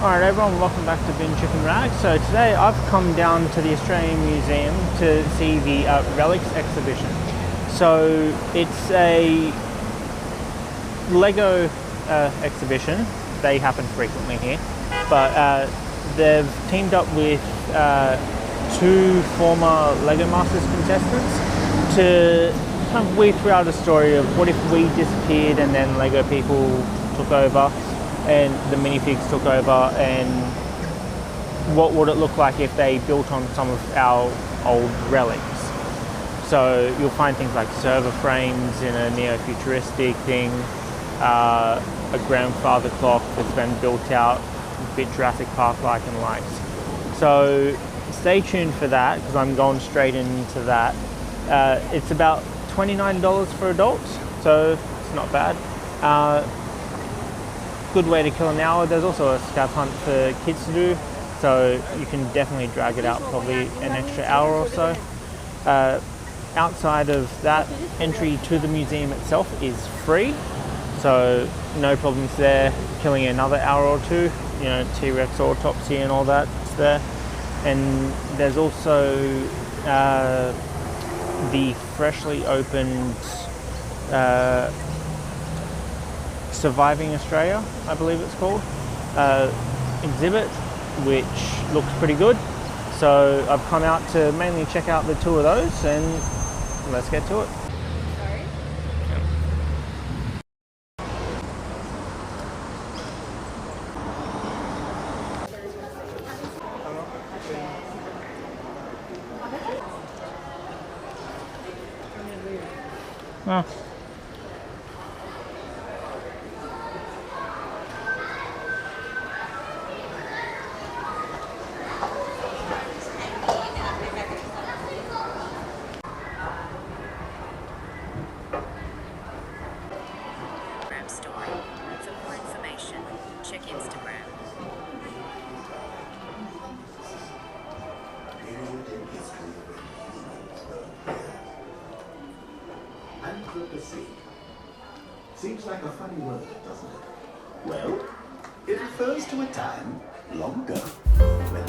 Alright everyone, welcome back to Bin Chicken Rag. So today I've come down to the Australian Museum to see the Relics exhibition. So it's a Lego exhibition. They happen frequently here, but they've teamed up with two former Lego Masters contestants to kind of weave throughout a story of what if we disappeared and then Lego people took over and the minifigs took over, and what would it look like if they built on some of our old relics. So you'll find things like server frames in a neo-futuristic thing, a grandfather clock that's been built out, a bit Jurassic Park-like and likes. So stay tuned for that, because I'm going straight into that. It's about $29 for adults, so it's not bad. Good way to kill an hour. There's also a scav hunt for kids to do, so you can definitely drag it out probably an extra hour or so. Outside of that, entry to the museum itself is free, so no problems there. Killing another hour or two, you know, T-Rex autopsy and all that's there. And there's also the freshly opened Surviving Australia, I believe it's called, exhibit, which looks pretty good. So I've come out to mainly check out the two of those, and let's get to it. Oh. Story. For more information, check Instagram. Anthropocene. Seems like a funny word, doesn't it? Well, it refers to a time long ago when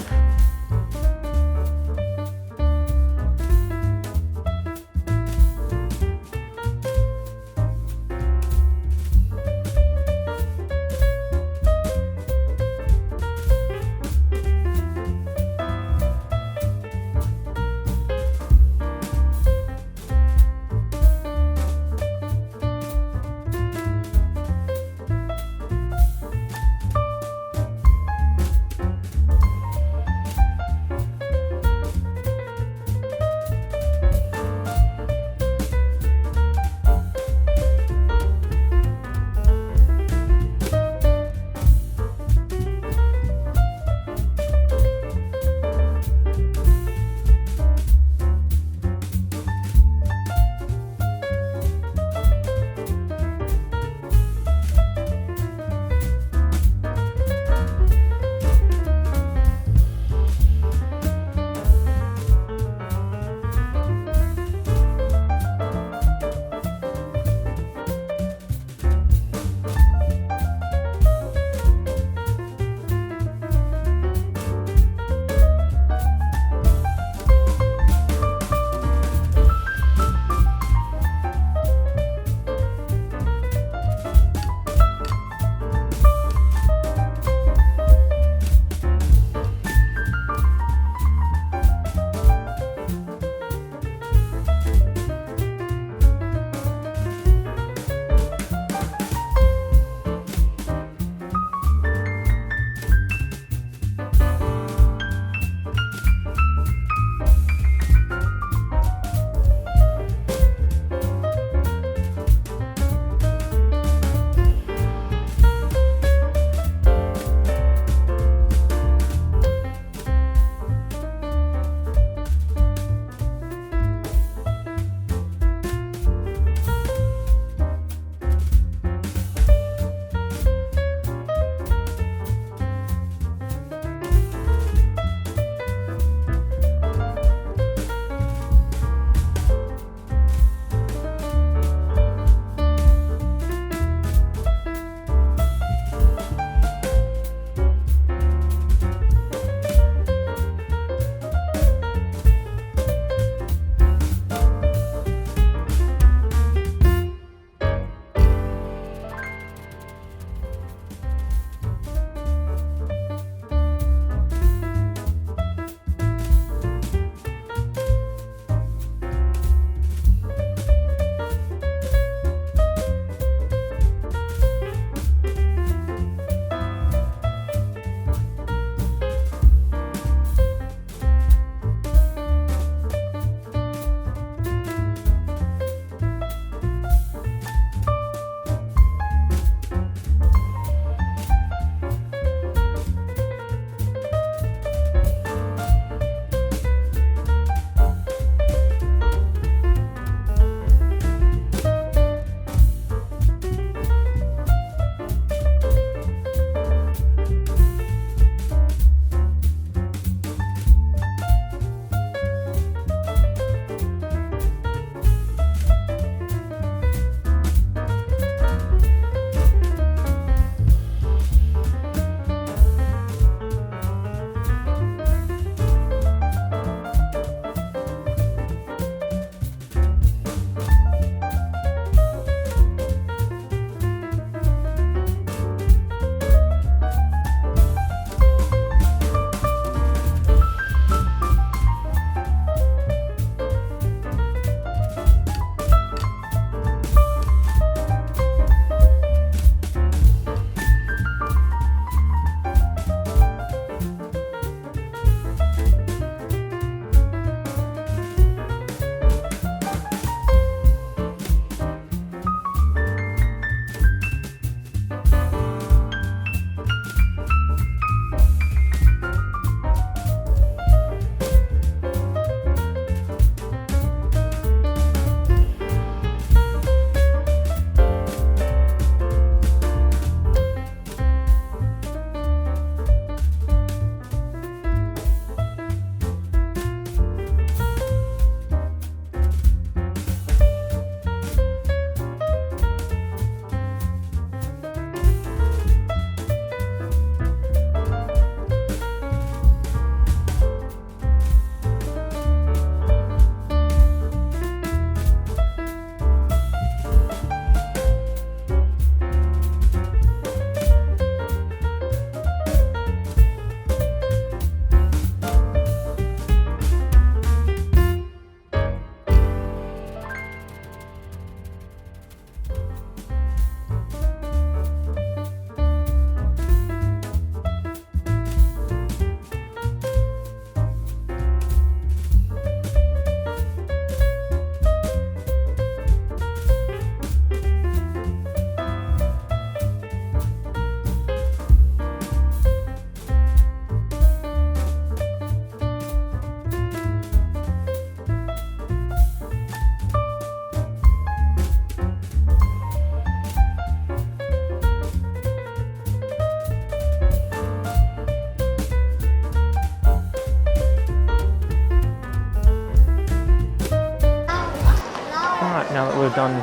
we've done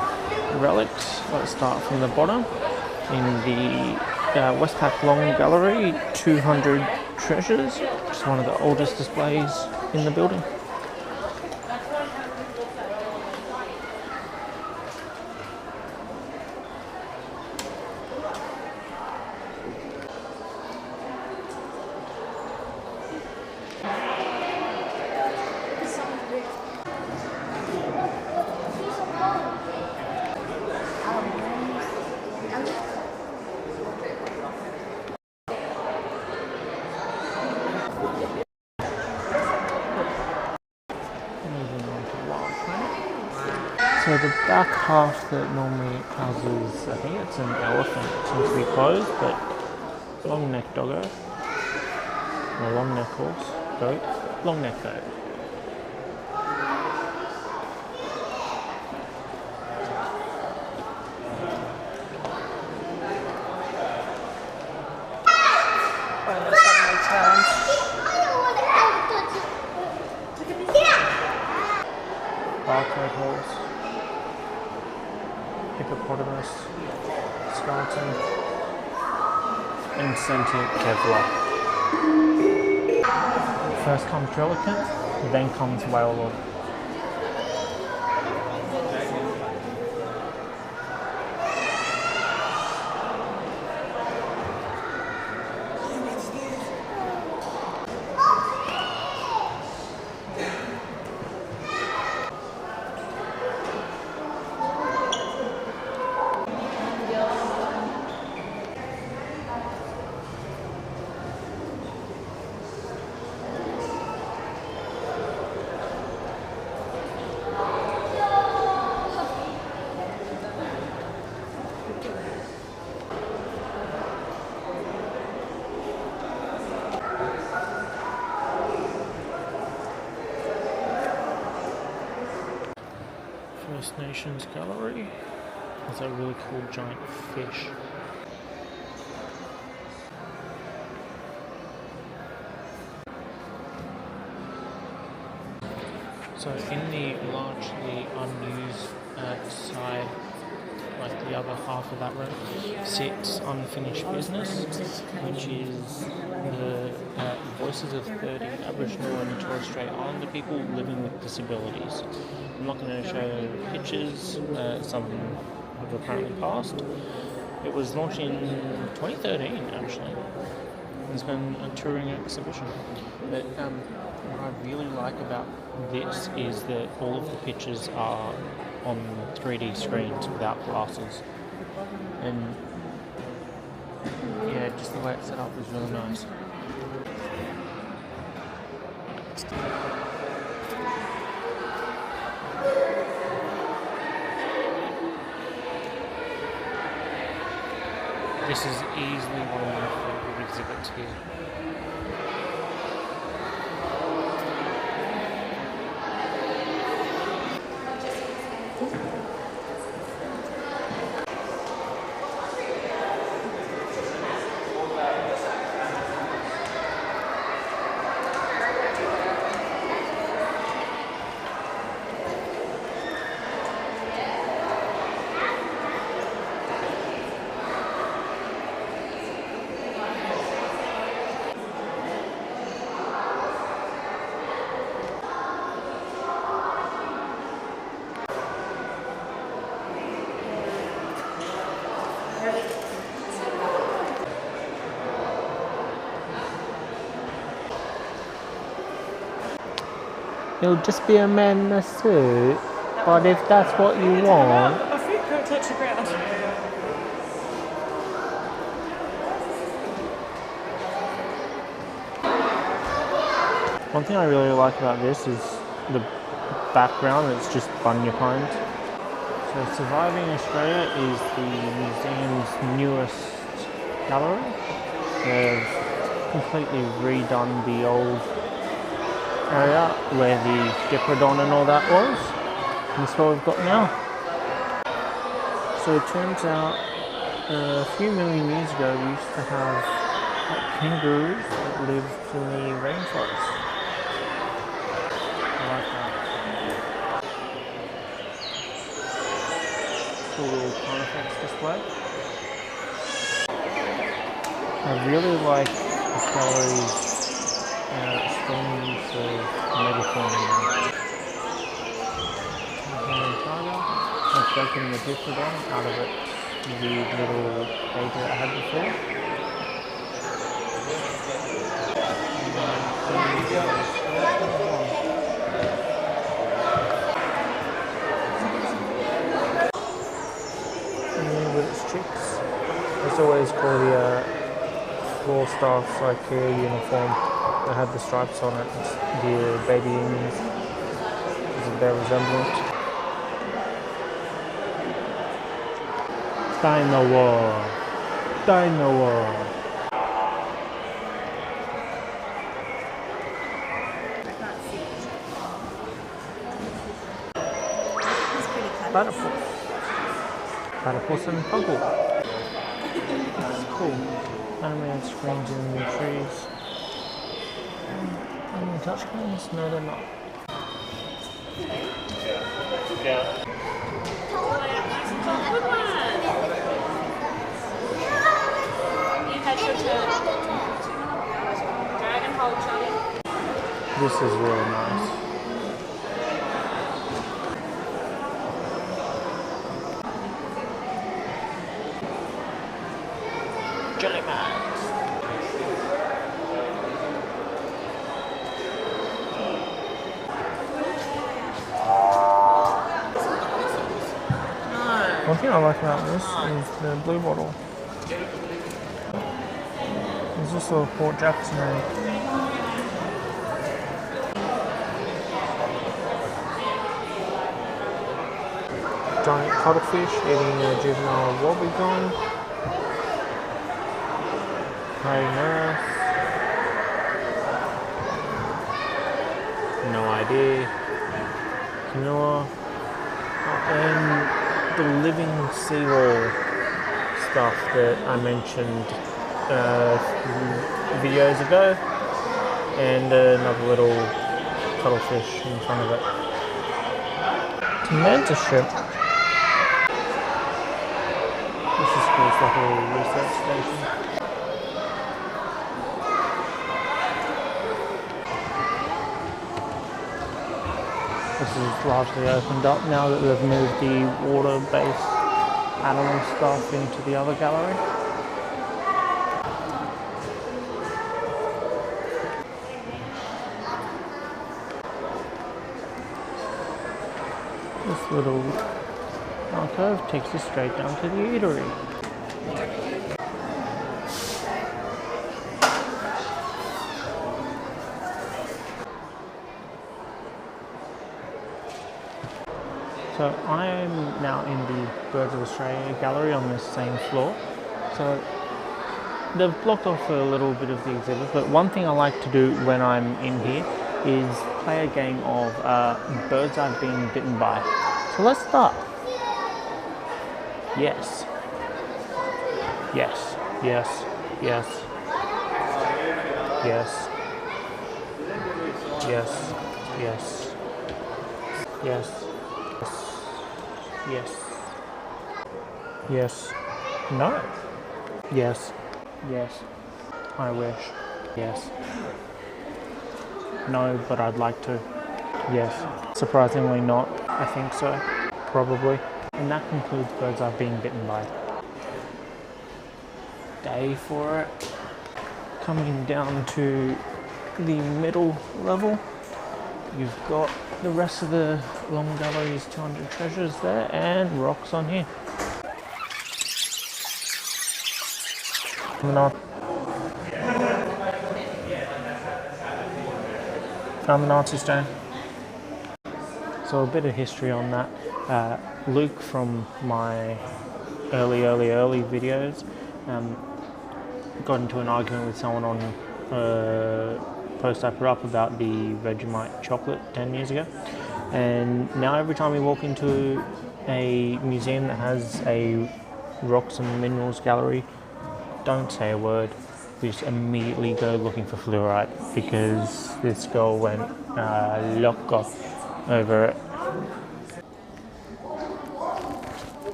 relics. Let's start from the bottom. In the Westpac Long Gallery, 200 treasures, which is one of the oldest displays in the building. So the back half that normally houses, I think it's an elephant, seems to be closed, but long neck doggo, or long neck horse, goat, long neck goat. Barcode horse, hippopotamus, skeleton, and sentient Kevlar. First comes Relics, then comes Whale Lord. First Nations Gallery has a really cool giant fish. So in the largely unused side, like the other half of that room, sits unfinished business, which is the voices of 30 Aboriginal and Torres Strait Islander people living with disabilities. I'm not going to show pictures, some have apparently passed. It was launched in 2013 actually. It's been a touring exhibition. But what I really like about this is that all of the pictures are on 3D screens without glasses. And yeah, just the way it's set up is really nice. This is easily one of my favorite exhibits here. It'll just be a man in a suit, but if that's what you want... My feet don't touch the ground. One thing I really like about this is the background, it's just Bunya Pines. So Surviving Australia is the museum's newest gallery. They've completely redone the old area where the Diprotodon and all that was. And that's what we've got now. So it turns out a few million years ago we used to have kangaroos that lived in the rainforest. I like that. effects display. I really like this gallery's strong use of megaforming. Tiger. I've broken the Diplodon out of its weird little cage that I had before. And with its chicks, it's always called the floor staff, like a uniform that had the stripes on it. It's the baby ings is a bear resemblance. Dino. I can't see it. Platypus and Puggle. This is cool. Animated screens in the trees. Any touchscreens? No, they're not. Yeah. You had your turn. Dragon hold, Charlie. This is really nice. Jellyman. One thing I like about this is the blue bottle. There's this little Port Jackson egg. Giant cuttlefish eating a juvenile wobbegong. Hey nurse. No idea. Canoa. And the living seawall stuff that I mentioned videos ago, and another little cuttlefish in front of it. It's a mantis shrimp. This is cool, it's like a little research station. This is largely opened up now that they've moved the water-based animal stuff into the other gallery. This little alcove takes us straight down to the eatery. So I am now in the Birds of Australia gallery on this same floor. So they've blocked off a little bit of the exhibit, but one thing I like to do when I'm in here is play a game of birds I've been bitten by. So let's start. Yes. Yes. Yes. Yes. Yes. Yes. Yes. Yes. Yes. Yes. No. Yes. Yes. I wish. Yes. No, but I'd like to. Yes. Surprisingly not. I think so. Probably. And that concludes birds I've been bitten by. Day for it. Coming down to the middle level, you've got the rest of the long gallery's 200 treasures there and rocks on here. Found the Nazi stone. So a bit of history on that. Luke from my early videos got into an argument with someone on a post I put up about the Vegemite chocolate 10 years ago. And now every time we walk into a museum that has a rocks and minerals gallery, don't say a word. We just immediately go looking for fluorite because this girl went loco over it.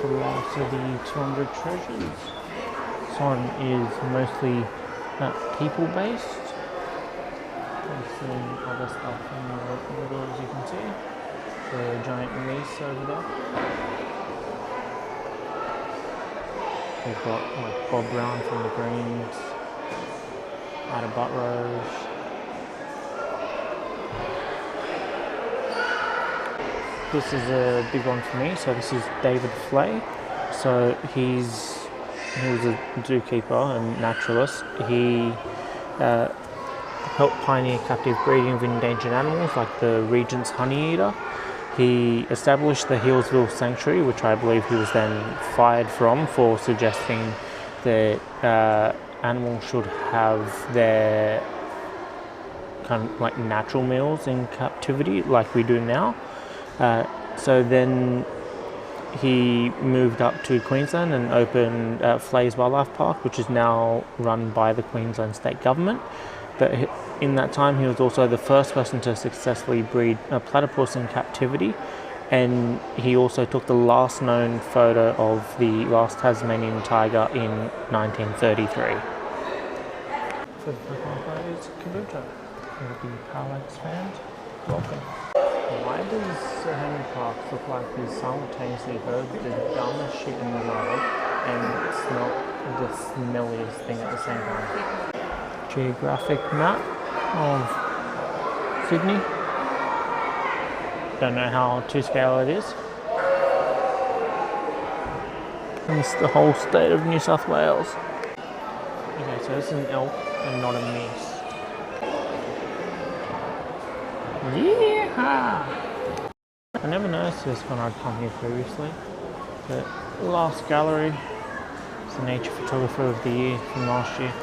for the last of the 200 treasures. This one is mostly people-based. There's some other stuff in the middle, as you can see. The giant mace over there. We've got like Bob Brown from the Greens, Ada Buttrose. This is a big one for me. So this is David Flay. So he was a zookeeper and naturalist. He helped pioneer captive breeding of endangered animals like the Regent's honeyeater. He established the Healesville Sanctuary, which I believe he was then fired from for suggesting that animals should have their kind of like natural meals in captivity like we do now. So then he moved up to Queensland and opened Flay's Wildlife Park, which is now run by the Queensland State Government. But in that time, he was also the first person to successfully breed a platypus in captivity, and he also took the last known photo of the last Tasmanian tiger in 1933. For the Pokemon is Kabuto. For the Parallax fans, welcome. Why does Sir Henry Parkes look like he's simultaneously heard the dumbest shit in the world and smelled the smelliest thing at the same time? Geographic map of Sydney. Don't know how to scale it is. And it's the whole state of New South Wales. Okay, so this is an elk and not a meese. Yeah! I never noticed this when I'd come here previously. The last gallery is the Nature Photographer of the Year from last year.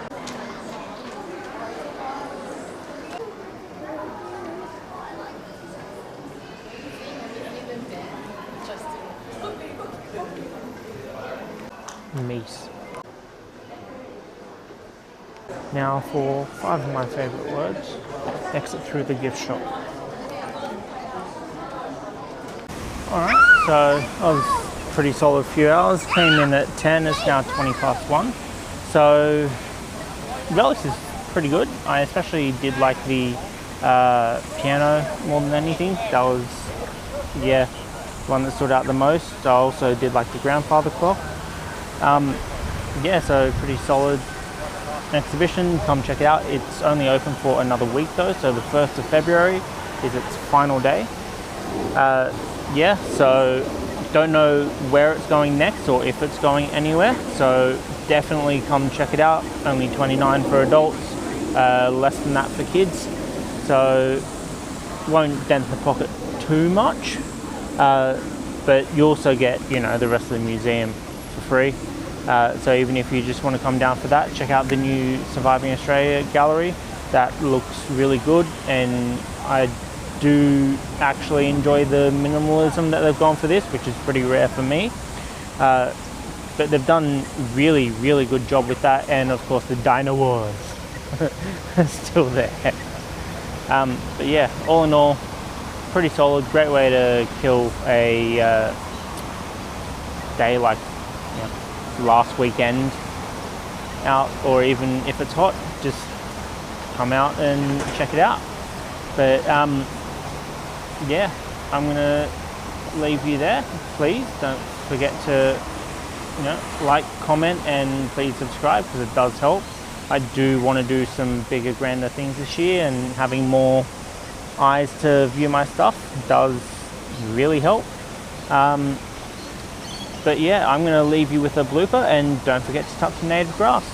Meese. Now for 5 of my favourite words. Exit through the gift shop. Alright, so I was pretty solid few hours. Came in at 10, it's now 20 past 1. So Relics is pretty good. I especially did like the piano more than anything. That was, yeah, one that stood out the most. I also did like the grandfather clock. Yeah, so pretty solid exhibition. Come check it out. It's only open for another week though, so the 1st of February is its final day. Yeah, so don't know where it's going next or if it's going anywhere, so definitely come check it out. Only $29 for adults, less than that for kids, so won't dent the pocket too much, but you also get, you know, the rest of the museum for free. So even if you just want to come down for that, check out the new Surviving Australia gallery. That looks really good, and I do actually enjoy the minimalism that they've gone for this, which is pretty rare for me. But they've done really, really good job with that, and of course the Dino Wars are still there. But yeah, all in all, pretty solid. Great way to kill a day like, you know, last weekend out, or even if it's hot, just come out and check it out. But yeah, I'm gonna leave you there. Please don't forget to, you know, like, comment, and please subscribe, because it does help. I do want to do some bigger, grander things this year, and having more eyes to view my stuff does really help. But yeah, I'm going to leave you with a blooper, and don't forget to touch the native grass.